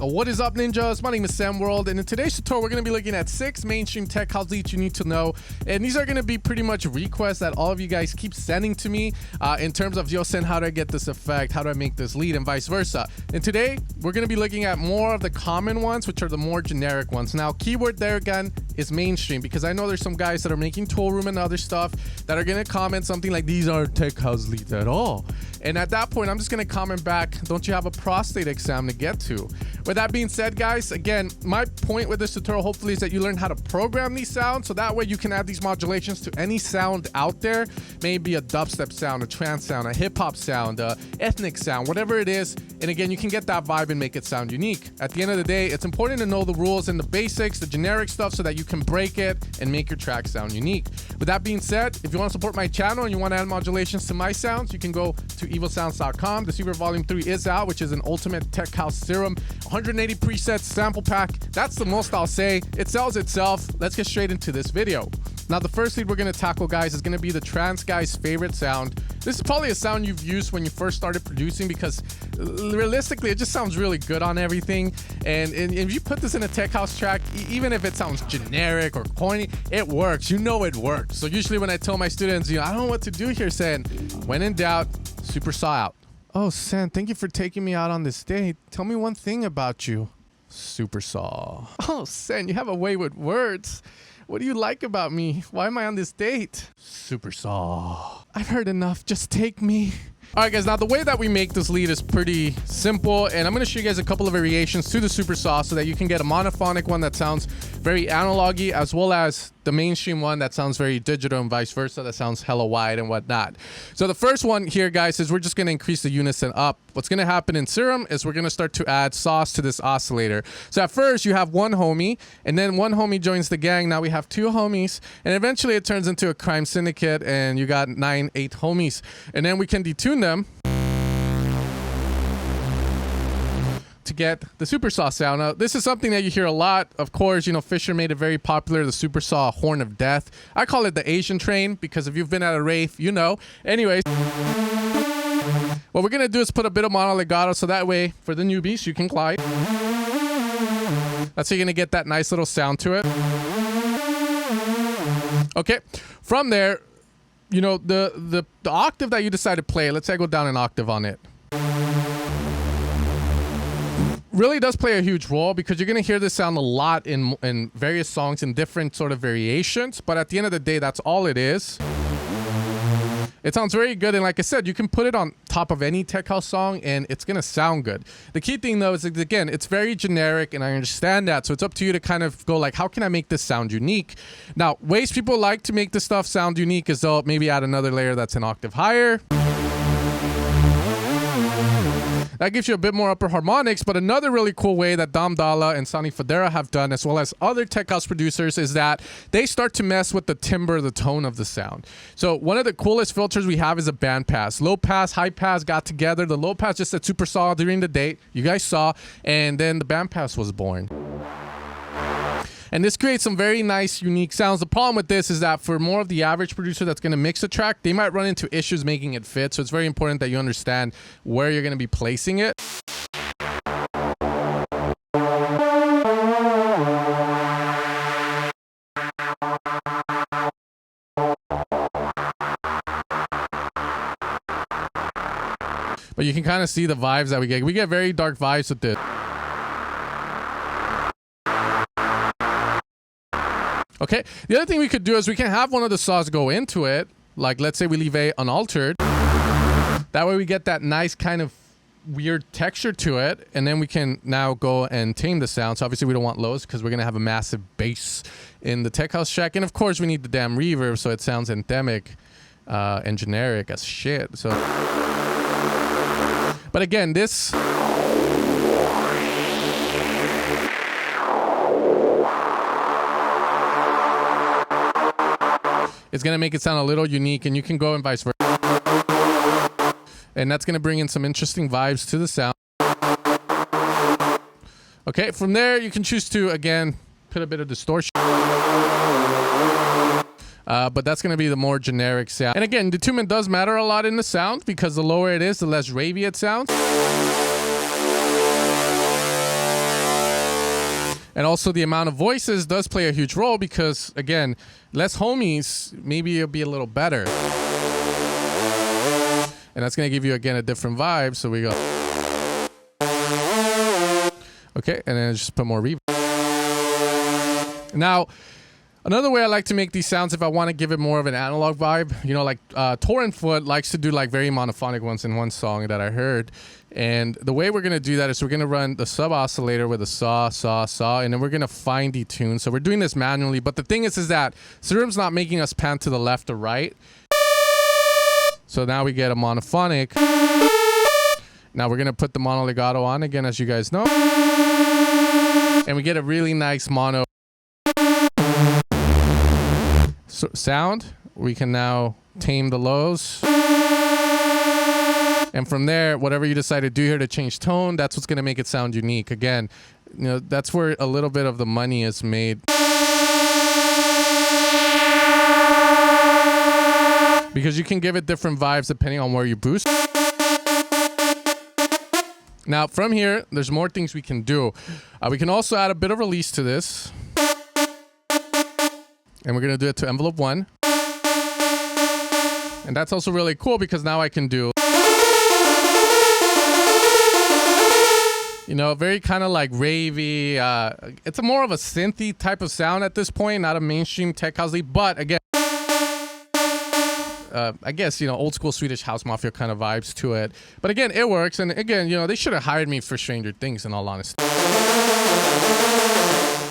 What is up, ninjas? My name is Sam World, and in today's tutorial we're going to be looking at 6 mainstream tech house leads you need to know, and these are going to be pretty much requests that all of you guys keep sending to me in terms of, yo, Sen, how do I get this effect, how do I make this lead, and vice versa. And today we're going to be looking at more of the common ones, which are the more generic ones. Now, keyword there again is mainstream, because I know there's some guys that are making tool room and other stuff that are going to comment something like, these aren't tech house leads at all. And at that point, I'm just going to comment back, don't you have a prostate exam to get to? With that being said, guys, again, my point with this tutorial hopefully is that you learn how to program these sounds, so that way you can add these modulations to any sound out there, maybe a dubstep sound, a trance sound, a hip-hop sound, a ethnic sound, whatever it is. And again, you can get that vibe and make it sound unique. At the end of the day, it's important to know the rules and the basics, the generic stuff, so that you can break it and make your track sound unique. With that being said, if you want to support my channel and you want to add modulations to my sounds, you can go to evilsounds.com. Deceiver Volume 3 is out, which is an ultimate tech house serum, 180 presets sample pack. That's the most I'll say. It sells itself. Let's get straight into this video. Now, the first lead we're going to tackle, guys, is going to be the trance guy's favorite sound. This is probably a sound you've used when you first started producing, because realistically, it just sounds really good on everything. And if you put this in a tech house track, even if it sounds generic or corny, it works. You know it works. So usually when I tell my students, I don't know what to do here, Sen, when in doubt, Supersaw out. Oh, Sen, thank you for taking me out on this date. Tell me one thing about you. Supersaw. Oh, Sen, you have a way with words. What do you like about me? Why am I on this date? Supersaw. I've heard enough. Just take me. All right, guys. Now, the way that we make this lead is pretty simple, and I'm going to show you guys a couple of variations to the Supersaw so that you can get a monophonic one that sounds very analog-y, as well as the mainstream one that sounds very digital, and vice versa, that sounds hella wide and whatnot. So the first one here, guys, is we're just going to increase the unison up. What's going to happen in Serum is we're going to start to add sauce to this oscillator. So at first you have one homie, and then one homie joins the gang. Now we have 2 homies, and eventually it turns into a crime syndicate, and you got 9, 8 homies, and then we can detune them to get the Supersaw sound. Now, this is something that you hear a lot. Of course, Fisher made it very popular, the Supersaw Horn of Death. I call it the Asian train, because if you've been at a rave, you know. Anyways, what we're gonna do is put a bit of mono legato, so that way for the newbies you can glide. That's how you're gonna get that nice little sound to it. Okay, from there, the octave that you decide to play, let's say I go down an octave on it, really does play a huge role, because you're going to hear this sound a lot in various songs in different sort of variations. But at the end of the day, that's all it is. It sounds very good, and like I said, you can put it on top of any tech house song and it's going to sound good. The key thing, though, is, again, it's very generic, and I understand that, so it's up to you to kind of go like, how can I make this sound unique? Now, ways people like to make this stuff sound unique is they'll maybe add another layer that's an octave higher. That gives you a bit more upper harmonics. But another really cool way that Dolla and Sonny Fodera have done, as well as other tech house producers, is that they start to mess with the timbre, the tone of the sound. So one of the coolest filters we have is a band pass. Low pass, high pass got together. The low pass just said Supersaw during the date, you guys saw, and then the band pass was born. And this creates some very nice, unique sounds. The problem with this is that for more of the average producer that's going to mix a track, they might run into issues making it fit. So it's very important that you understand where you're going to be placing it. But you can kind of see the vibes that we get. We get very dark vibes with this. Okay, the other thing we could do is we can have one of the saws go into it. Like, let's say we leave A unaltered. That way we get that nice kind of weird texture to it. And then we can now go and tame the sound. So obviously we don't want lows, because we're going to have a massive bass in the tech house track. And of course we need the damn reverb, so it sounds anthemic and generic as shit. So, but again, this... it's going to make it sound a little unique, and you can go and vice versa. And that's going to bring in some interesting vibes to the sound. Okay, from there, you can choose to, again, put a bit of distortion. But that's going to be the more generic sound. And again, detunement does matter a lot in the sound, because the lower it is, the less ravey it sounds. And also the amount of voices does play a huge role because, again, less homies, maybe it'll be a little better. And that's going to give you, again, a different vibe. So we go. Okay, and then just put more reverb. Now, another way I like to make these sounds, if I want to give it more of an analog vibe, you know, like Torrent Foot likes to do like very monophonic ones in one song that I heard. And the way we're going to do that is we're going to run the sub oscillator with a saw, and then we're going to fine detune. So we're doing this manually. But the thing is that Serum's not making us pan to the left or right. So now we get a monophonic. Now we're going to put the mono legato on again, as you guys know. And we get a really nice mono sound. We can now tame the lows. And from there, whatever you decide to do here to change tone, that's what's going to make it sound unique. Again, you know, that's where a little bit of the money is made. Because you can give it different vibes depending on where you boost. Now, from here, there's more things we can do. We can also add a bit of release to this. And we're going to do it to envelope 1. And that's also really cool because now I can do, you know, very kind of like ravey. It's a more of a synthy type of sound at this point, not a mainstream tech house lead. But again, I guess, you know, old school Swedish house mafia kind of vibes to it. But again, it works. And again, you know, they should have hired me for Stranger Things, in all honesty.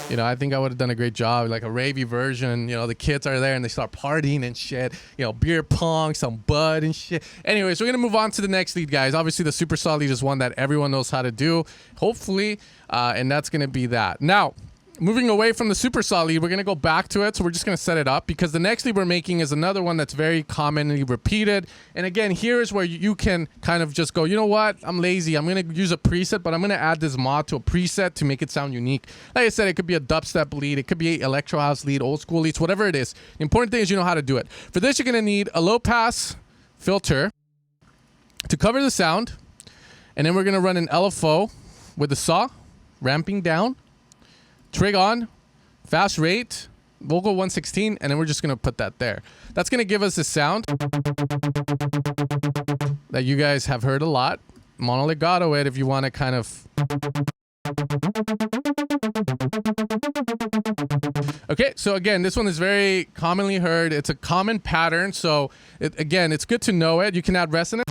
You know, I think I would have done a great job, like a ravey version. You know, the kids are there and they start partying and shit. You know, beer pong, some bud and shit. Anyways, we're going to move on to the next lead, guys. Obviously, the Supersaw lead is one that everyone knows how to do, hopefully. And that's going to be that. Now, moving away from the Supersaw lead, we're going to go back to it. So we're just going to set it up because the next lead we're making is another one that's very commonly repeated. And again, here is where you can kind of just go, you know what? I'm lazy. I'm going to use a preset, but I'm going to add this mod to a preset to make it sound unique. Like I said, it could be a dubstep lead. It could be an electro house lead, old school leads, whatever it is. The important thing is you know how to do it. For this, you're going to need a low pass filter to cover the sound. And then we're going to run an LFO with the saw, ramping down. Trig on, fast rate, vocal 116, and then we're just going to put that there. That's going to give us the sound that you guys have heard a lot. Mono legato it if you want to kind of... Okay, so again, this one is very commonly heard. It's a common pattern, so again, it's good to know it. You can add resonance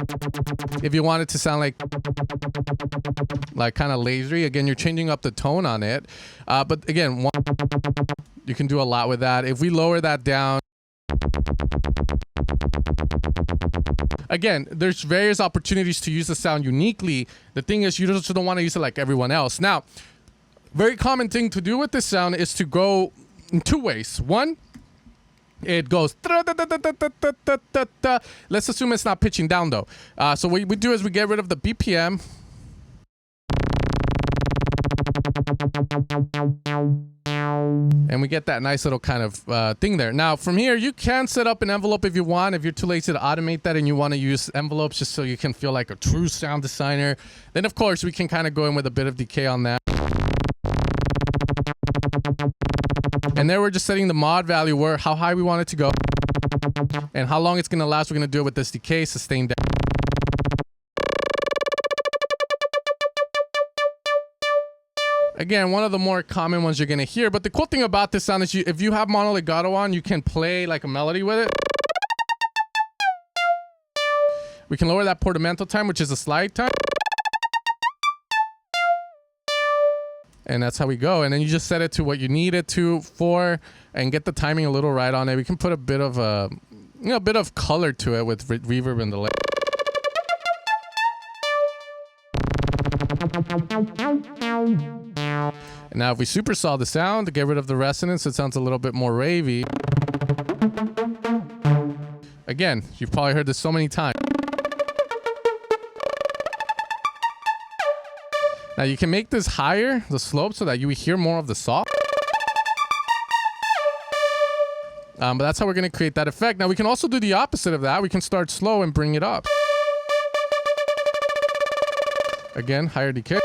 if you want it to sound like kind of lasery. Again, you're changing up the tone on it. But again, you can do a lot with that. If we lower that down, again, there's various opportunities to use the sound uniquely. The thing is, you just don't want to use it like everyone else. Now, very common thing to do with this sound is to go in two ways. One, it goes. Let's assume it's not pitching down though. So what we do is we get rid of the BPM. And we get that nice little kind of thing there. Now, from here, you can set up an envelope if you want. If you're too lazy to automate that and you want to use envelopes just so you can feel like a true sound designer, then of course we can kind of go in with a bit of decay on that. And there we're just setting the mod value where how high we want it to go and how long it's going to last. We're going to do it with this decay, sustain down. Again, one of the more common ones you're going to hear. But the cool thing about this sound is if you have mono legato on, you can play like a melody with it. We can lower that portamento time, which is a slide time. And that's how we go. And then you just set it to what you need it to for and get the timing a little right on it. We can put a bit of a bit of color to it with reverb and delay. And now if we supersaw the sound to get rid of the resonance, it sounds a little bit more ravey. Again, you've probably heard this so many times. Now you can make this higher, the slope, so that you hear more of the saw. But that's how we're going to create that effect. Now we can also do the opposite of that. We can start slow and bring it up. Again, higher decay.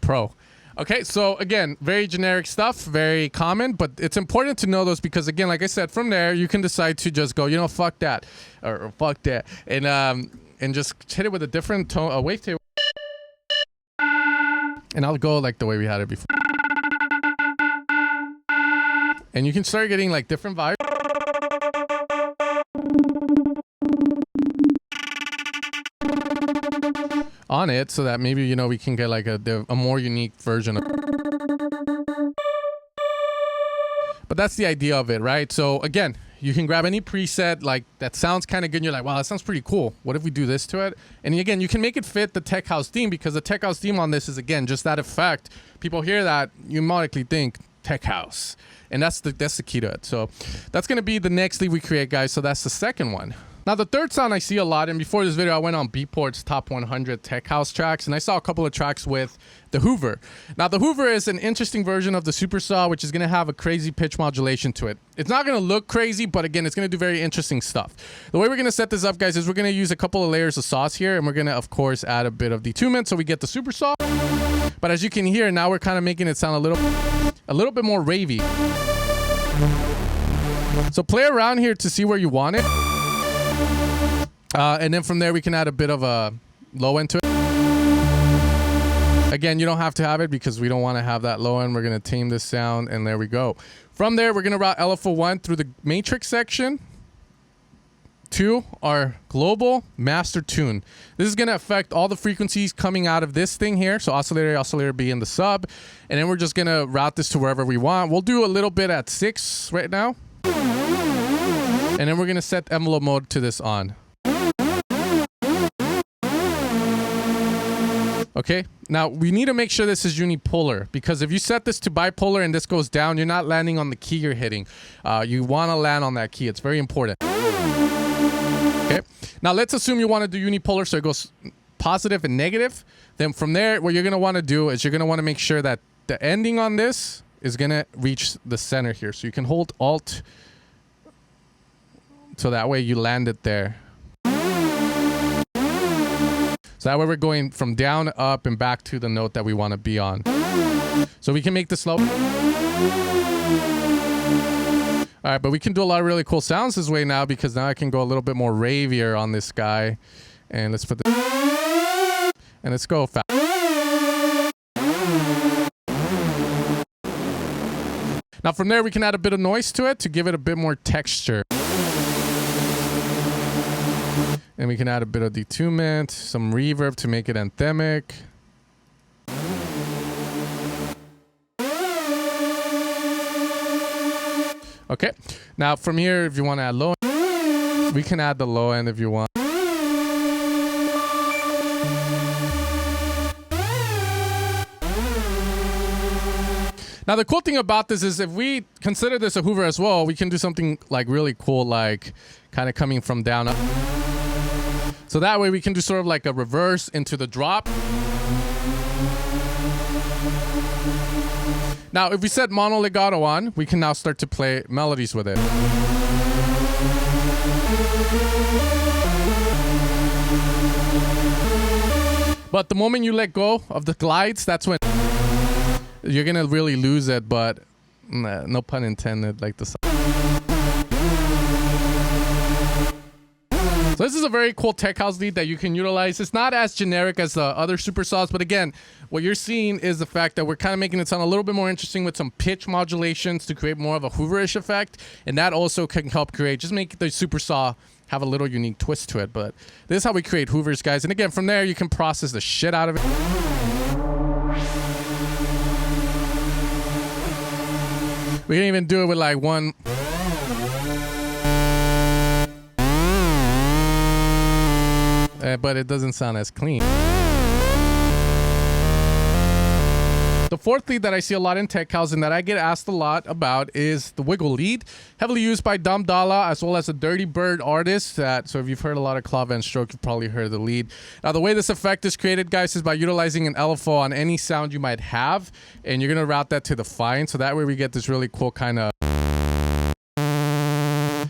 Pro. Okay, so again, very generic stuff, very common, but it's important to know those because again, like I said, from there you can decide to just go, you know, fuck that, or fuck that, and just hit it with a different tone, a wavetable, and I'll go like the way we had it before, and you can start getting like different vibes on it, so that maybe, you know, we can get like a more unique version of. But that's the idea of it, right? So again, you can grab any preset like that sounds kind of good and you're like, wow, that sounds pretty cool. What if we do this to it? And again, you can make it fit the tech house theme, because the tech house theme on this is, again, just that effect. People hear that, you automatically think tech house, and that's the key to it. So that's going to be the next lead we create, guys. So that's the second one. Now, the third sound I see a lot, and before this video, I went on Beatport's top 100 tech house tracks, and I saw a couple of tracks with the Hoover. Now, the Hoover is an interesting version of the Supersaw, which is going to have a crazy pitch modulation to it. It's not going to look crazy, but again, it's going to do very interesting stuff. The way we're going to set this up, guys, is we're going to use a couple of layers of sauce here, and we're going to, of course, add a bit of detunement so we get the Supersaw. But as you can hear, now we're kind of making it sound a little bit more ravey. So play around here to see where you want it. And then from there, we can add a bit of a low end to it. Again, you don't have to have it because we don't want to have that low end. We're going to tame this sound, and there we go. From there, we're going to route LFO1 through the matrix section to our global master tune. This is going to affect all the frequencies coming out of this thing here. So oscillator B in the sub. And then we're just going to route this to wherever we want. We'll do a little bit at 6 right now. And then we're going to set envelope mode to this on. Okay, now we need to make sure this is unipolar, because if you set this to bipolar and this goes down, you're not landing on the key you're hitting. You want to land on that key. It's very important. Okay, now let's assume you want to do unipolar, so it goes positive and negative. Then from there, what you're going to want to do is you're going to want to make sure that the ending on this is going to reach the center here. So you can hold Alt, so that way you land it there. So that way we're going from down, up, and back to the note that we want to be on. So we can make this slow. All right, but we can do a lot of really cool sounds this way now, because now I can go a little bit more ravier on this guy. And let's put this. And let's go fast. Now from there, we can add a bit of noise to it to give it a bit more texture. And we can add a bit of detunement, some reverb to make it anthemic. Okay, now from here, if you want to add low end, we can add the low end if you want. Now, the cool thing about this is if we consider this a Hoover as well, we can do something like really cool, like kind of coming from down up. So that way we can do sort of like a reverse into the drop. Now, if we set mono legato on, we can now start to play melodies with it. But the moment you let go of the glides, that's when you're going to really lose it, but no pun intended, like the song. So this is a very cool tech house lead that you can utilize. It's not as generic as the other Supersaws, but again, what you're seeing is the fact that we're kind of making it sound a little bit more interesting with some pitch modulations to create more of a Hooverish effect, and that also can help create, just make the Supersaw have a little unique twist to it. But this is how we create Hoovers, guys. And again, from there, you can process the shit out of it. We can even do it with like one. But it doesn't sound as clean. The fourth lead that I see a lot in tech house and that I get asked a lot about is the wiggle lead, heavily used by Dolla as well as a Dirty Bird artist. So if you've heard a lot of clav and stroke, you've probably heard the lead. Now, the way this effect is created, guys, is by utilizing an LFO on any sound you might have, and you're going to route that to the fine. So that way we get this really cool kind of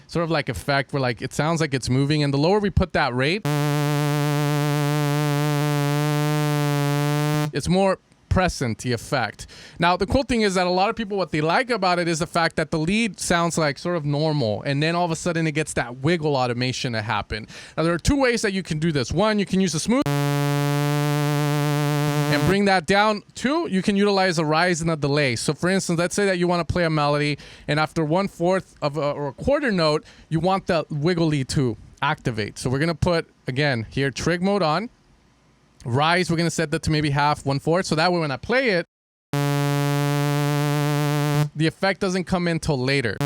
sort of like effect where like it sounds like it's moving, and the lower we put that rate, it's more present, the effect. Now, the cool thing is that a lot of people, what they like about it is the fact that the lead sounds like sort of normal, and then all of a sudden it gets that wiggle automation to happen. Now, there are two ways that you can do this. One, you can use a smooth and bring that down. Two, you can utilize a rise and a delay. So for instance, let's say that you want to play a melody, and after 1/4 of or a quarter note, you want the wiggle lead to activate. So we're going to put, again, here, trig mode on. Rise, we're going to set that to maybe half, 1/4. So that way when I play it, the effect doesn't come in till later.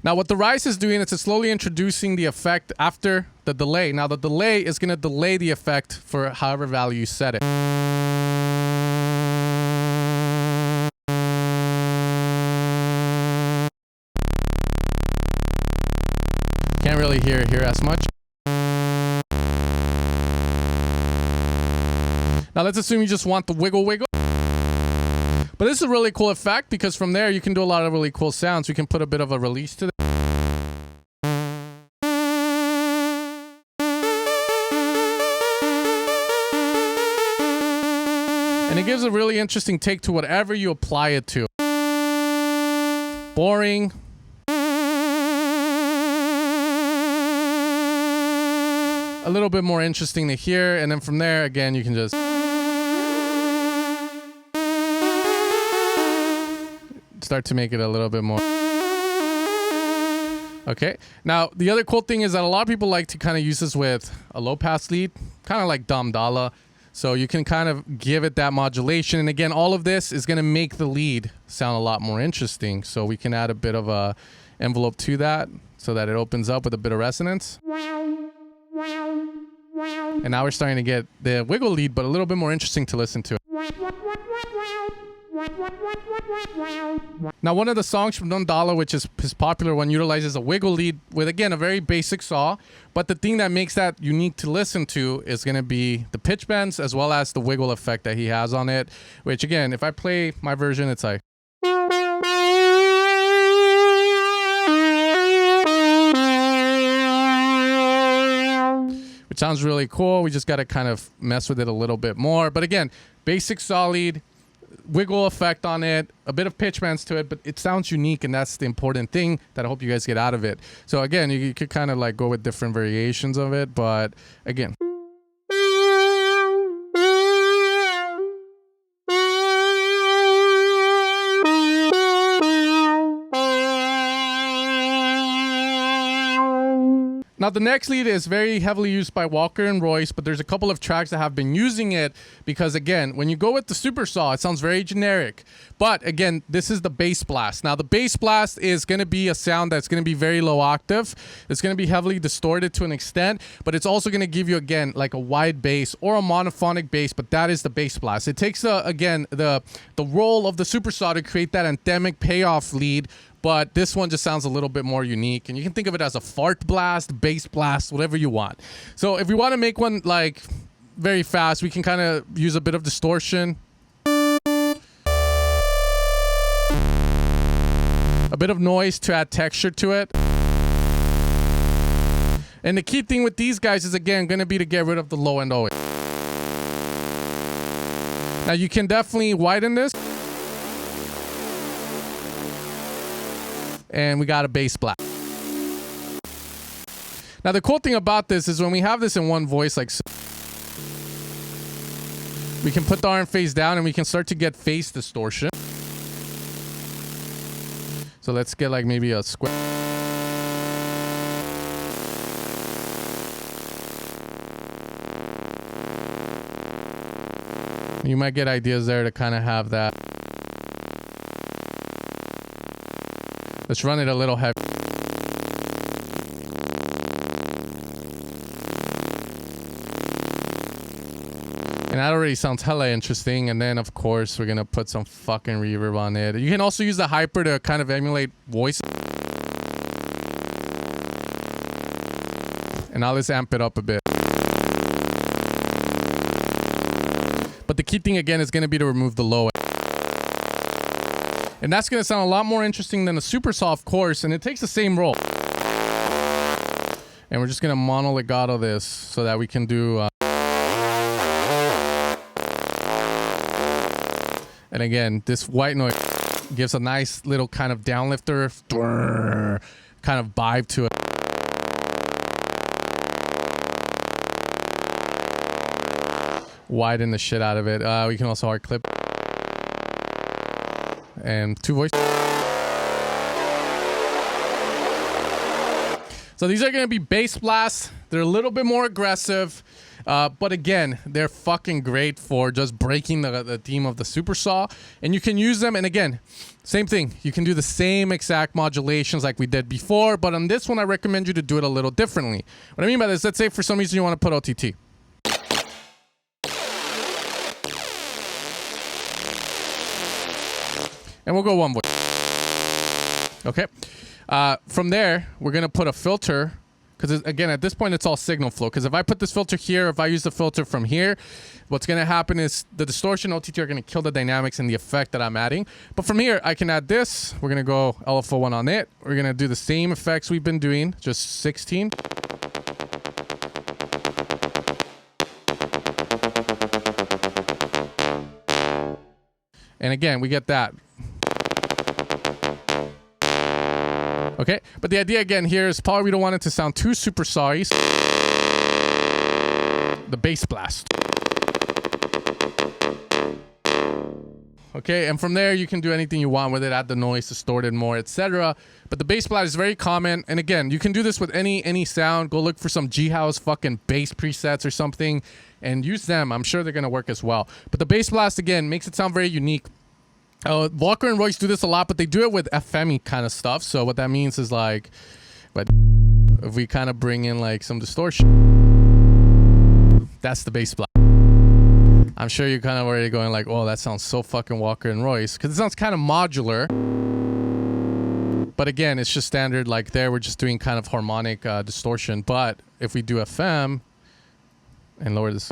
Now, what the rise is doing is it's slowly introducing the effect after the delay. Now, the delay is going to delay the effect for however value you set it. Can't really hear it here as much. Now, let's assume you just want the wiggle wiggle. But this is a really cool effect because from there you can do a lot of really cool sounds. You can put a bit of a release to it. And it gives a really interesting take to whatever you apply it to. Boring. A little bit more interesting to hear. And then from there, again, you can just start to make it a little bit more. Okay. Now, the other cool thing is that a lot of people like to kind of use this with a low pass lead, kind of like Dolla. So you can kind of give it that modulation. And again, all of this is going to make the lead sound a lot more interesting. So we can add a bit of a envelope to that so that it opens up with a bit of resonance. And now we're starting to get the wiggle lead, but a little bit more interesting to listen to. Now, one of the songs from Dolla, which is his popular one, utilizes a wiggle lead with, again, a very basic saw. But the thing that makes that unique to listen to is going to be the pitch bends as well as the wiggle effect that he has on it. Which, again, if I play my version, it's like... which sounds really cool. We just got to kind of mess with it a little bit more. But again, basic saw lead, wiggle effect on it, a bit of pitch bends to it, but it sounds unique, and that's the important thing that I hope you guys get out of it. So again, you could kind of like go with different variations of it, but again. Now, the next lead is very heavily used by Walker and Royce, but there's a couple of tracks that have been using it because, again, when you go with the Supersaw, it sounds very generic. But, again, this is the bass blast. Now, the bass blast is going to be a sound that's going to be very low octave. It's going to be heavily distorted to an extent, but it's also going to give you, again, like a wide bass or a monophonic bass, but that is the bass blast. It takes, again, the role of the Supersaw to create that anthemic payoff lead, but this one just sounds a little bit more unique. And you can think of it as a fart blast, bass blast, whatever you want. So if we want to make one like very fast, we can kind of use a bit of distortion. A bit of noise to add texture to it. And the key thing with these guys is, again, going to be to get rid of the low end always. Now you can definitely widen this. And we got a bass blast. Now, the cool thing about this is when we have this in one voice, like so, we can put the arm face down and we can start to get face distortion. So let's get like maybe a square. You might get ideas there to kind of have that. Let's run it a little heavy. And that already sounds hella interesting. And then, of course, we're going to put some fucking reverb on it. You can also use the hyper to kind of emulate voice. And now let's amp it up a bit. But the key thing, again, is going to be to remove the low end. And that's going to sound a lot more interesting than a Supersaw, of course, and it takes the same role. And we're just going to mono legato this so that we can do... And again, this white noise gives a nice little kind of downlifter kind of vibe to it. Widen the shit out of it. We can also hard clip. And 2 voice. So these are going to be bass blasts. They're a little bit more aggressive. But again, they're fucking great for just breaking the theme of the Supersaw. And you can use them. And again, same thing. You can do the same exact modulations like we did before. But on this one, I recommend you to do it a little differently. What I mean by this, let's say for some reason you want to put OTT. And we'll go one voice. Okay. From there, we're going to put a filter. Because, again, at this point, it's all signal flow. Because if I put this filter here, if I use the filter from here, what's going to happen is the distortion OTT are going to kill the dynamics and the effect that I'm adding. But from here, I can add this. We're going to go LFO1 on it. We're going to do the same effects we've been doing, just 16. And again, we get that. Okay, but the idea again here is probably we don't want it to sound too Supersaw-y. The bass blast. Okay, and from there you can do anything you want with it, add the noise, distort it more, etc. But the bass blast is very common, and again, you can do this with any sound. Go look for some G-House fucking bass presets or something, and use them. I'm sure they're gonna work as well. But the bass blast again makes it sound very unique. Walker and Royce do this a lot, but they do it with FM-y kind of stuff. So what that means is like, but if we kind of bring in like some distortion, that's the bass blast. I'm sure you're kind of already going like, oh, that sounds so fucking Walker and Royce, because it sounds kind of modular. But again, it's just standard. Like there, we're just doing kind of harmonic distortion. But if we do FM and lower this.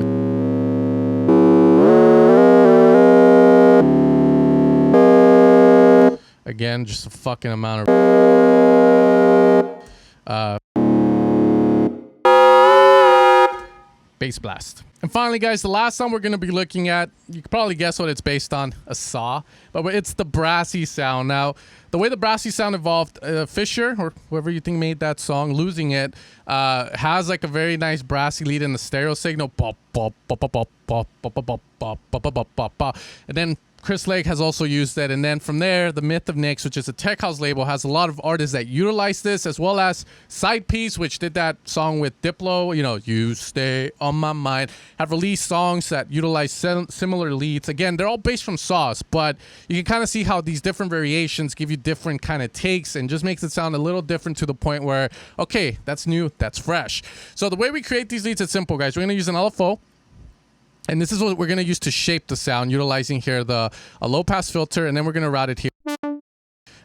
Again, just a fucking amount of bass blast. And finally, guys, the last song we're going to be looking at, you can probably guess what it's based on, a saw, but it's the Brassy Sound. Now, the way the Brassy Sound evolved, Fisher, or whoever you think made that song, Losing It, has like a very nice brassy lead in the stereo signal. And then Chris Lake has also used that. And then from there, the Myth of Nyx, which is a tech house label, has a lot of artists that utilize this, as well as Side Piece, which did that song with Diplo, you know, You Stay on My Mind, have released songs that utilize similar leads. Again, they're all based from saws, but you can kind of see how these different variations give you different kind of takes and just makes it sound a little different to the point where, okay, that's new, that's fresh. So the way we create these leads, it's simple, guys. We're going to use an LFO. And this is what we're going to use to shape the sound, utilizing here a low pass filter, and then we're going to route it here.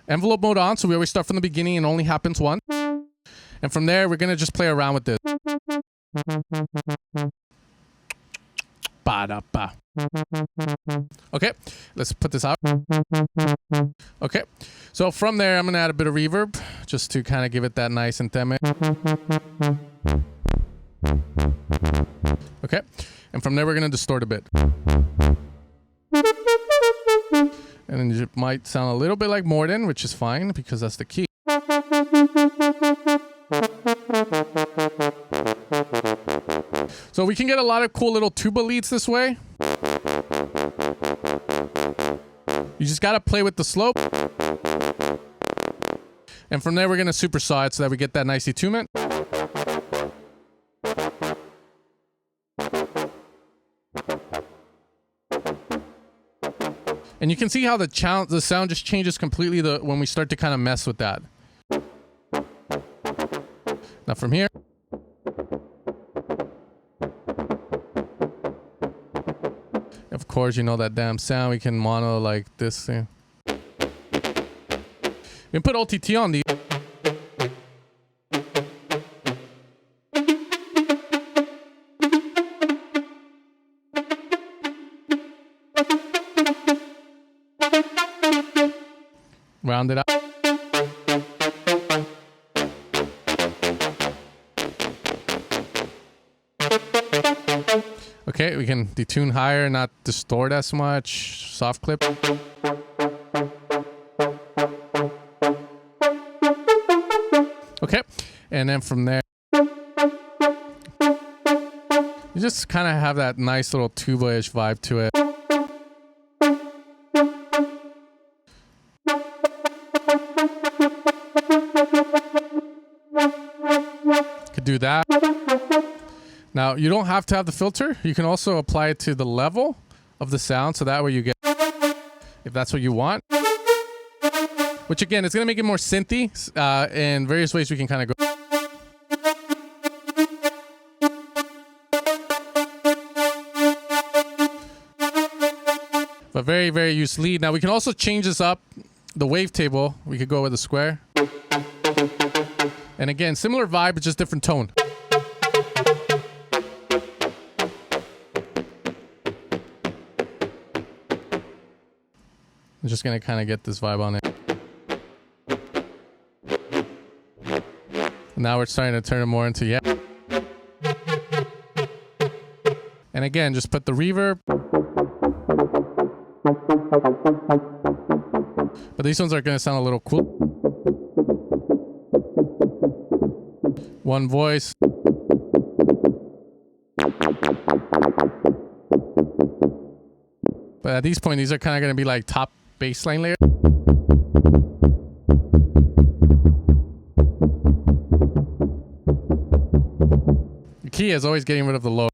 Envelope mode on, so we always start from the beginning and only happens once. And from there, we're going to just play around with this. Ba-da-ba. Okay, let's put this out. Okay, so from there, I'm going to add a bit of reverb just to kind of give it that nice anthemic. Okay. And from there, we're going to distort a bit. And then it might sound a little bit like Morden, which is fine because that's the key. So we can get a lot of cool little tuba leads this way. You just got to play with the slope. And from there, we're going to supersaw it so that we get that nice etunement. And you can see how the sound just changes completely when we start to kind of mess with that. Now from here. Of course, you know that damn sound. We can mono like this thing. We can put OTT on the. Round it up. Okay, we can detune higher, not distort as much. Soft clip. Okay, and then from there, you just kind of have that nice little tuba-ish vibe to it. Could do that. Now, you don't have to have the filter. You can also apply it to the level of the sound, so that way you get, if that's what you want. Which again, it's gonna make it more synthy. In various ways we can kind of go. But very, very used lead. Now we can also change this up. The wavetable, we could go with a square. And again, similar vibe, but just different tone. I'm just gonna kind of get this vibe on it. Now we're starting to turn it more into, yeah. And again, just put the reverb. But these ones are gonna sound a little cool. One voice. But at this point, these are kind of gonna be like top baseline layer. The key is always getting rid of the low.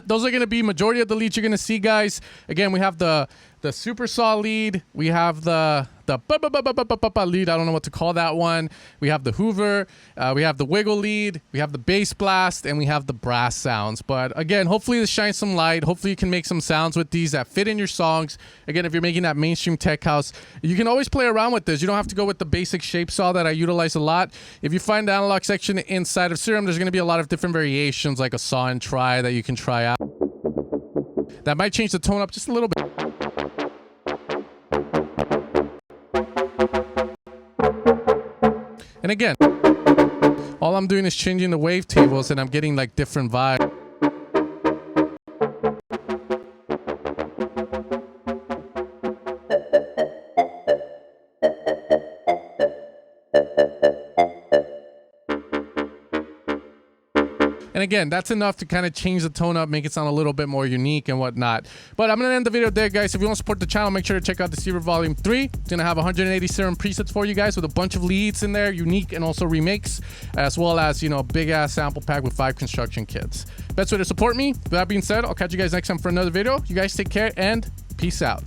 Those are going to be majority of the leads you're going to see, guys. Again, we have the Supersaw lead. We have the lead. I don't know what to call that one. We have the Hoover. We have the wiggle lead. We have the bass blast, and we have the brass sounds. But again, hopefully this shines some light. Hopefully you can make some sounds with these that fit in your songs. Again, if you're making that mainstream tech house, you can always play around with this. You don't have to go with the basic shape saw that I utilize a lot. If you find the analog section inside of Serum, there's going to be a lot of different variations, like a saw and try that you can try out. That might change the tone up just a little bit. And again, all I'm doing is changing the wavetables and I'm getting like different vibes. And again, that's enough to kind of change the tone up, make it sound a little bit more unique and whatnot. But I'm going to end the video there, guys. If you want to support the channel, make sure to check out Deceiver Volume 3. It's going to have 180 Serum presets for you guys with a bunch of leads in there, unique and also remakes, as well as, you know, a big-ass sample pack with 5 construction kits. Best way to support me. With that being said, I'll catch you guys next time for another video. You guys take care and peace out.